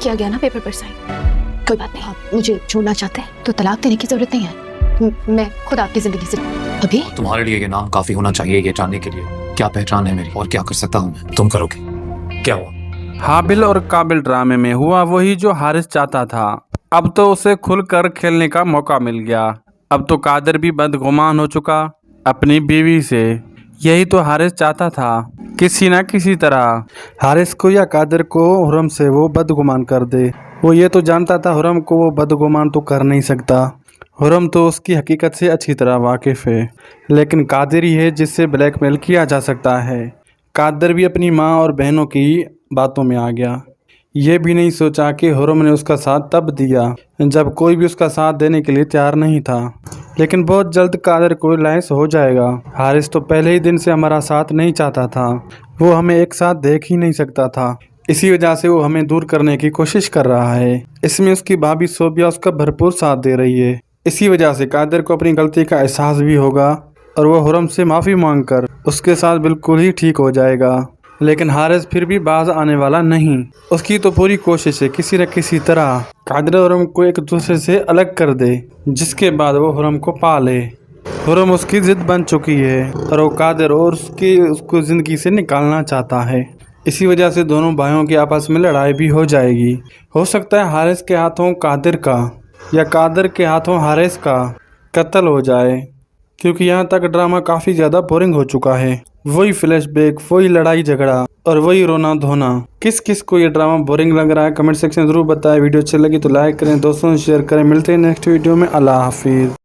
किया गया ना पेपर पर साइन। कोई बात नहीं, आप मुझे छोड़ना चाहते हैं तो तलाक देने की जरूरत नहीं है। मैं खुद आपकी जिंदगी से अभी। तुम्हारे लिए ये नाम काफी होना चाहिए ये जानने के लिए क्या पहचान है मेरी और क्या कर सकता हूँ मैं। तुम करोगे क्या हुआ? हाबिल और काबिल ड्रामे में हुआ वही जो हारिस चाहता था। अब तो उसे खुलकर खेलने का मौका मिल गया। अब तो कादर भी बदगुमान हो चुका अपनी बीवी से। यही तो हारिस चाहता था, किसी न किसी तरह हारिस को या कादर को हुरम से वो बदगुमान कर दे। वो ये तो जानता था हुरम को वो बदगुमान तो कर नहीं सकता। हुरम तो उसकी हकीकत से अच्छी तरह वाकिफ़ है, लेकिन कादर ही है जिससे ब्लैकमेल किया जा सकता है। कादर भी अपनी माँ और बहनों की बातों में आ गया। ये भी नहीं सोचा कि हुरम ने उसका साथ तब दिया जब कोई भी उसका साथ देने के लिए तैयार नहीं था। लेकिन बहुत जल्द कादर को रियलाइज हो जाएगा हारिस तो पहले ही दिन से हमारा साथ नहीं चाहता था, वो हमें एक साथ देख ही नहीं सकता था। इसी वजह से वो हमें दूर करने की कोशिश कर रहा है। इसमें उसकी भाभी सोबिया उसका भरपूर साथ दे रही है। इसी वजह से कादर को अपनी गलती का एहसास भी होगा और वो हुरम से माफ़ी मांगकर उसके साथ बिल्कुल ही ठीक हो जाएगा। लेकिन हारिस फिर भी बाज आने वाला नहीं। उसकी तो पूरी कोशिश है किसी न किसी तरह कादर और हुरम को एक दूसरे से अलग कर दे, जिसके बाद वो हुरम को पा ले। हुरम उसकी जिद बन चुकी है और वो कादर और उसको ज़िंदगी से निकालना चाहता है। इसी वजह से दोनों भाइयों की आपस में लड़ाई भी हो जाएगी। हो सकता है हारिस के हाथों कादर का या कादर के हाथों हारिस का कत्ल हो जाए, क्योंकि यहाँ तक ड्रामा काफ़ी ज़्यादा बोरिंग हो चुका है। वही फ्लैशबैक, वही लड़ाई झगड़ा और वही रोना धोना। किस किस को ये ड्रामा बोरिंग लग रहा है कमेंट सेक्शन में ज़रूर बताएं। वीडियो अच्छी लगी तो लाइक करें, दोस्तों से शेयर करें। मिलते हैं नेक्स्ट वीडियो में। अल्लाह हाफिज़।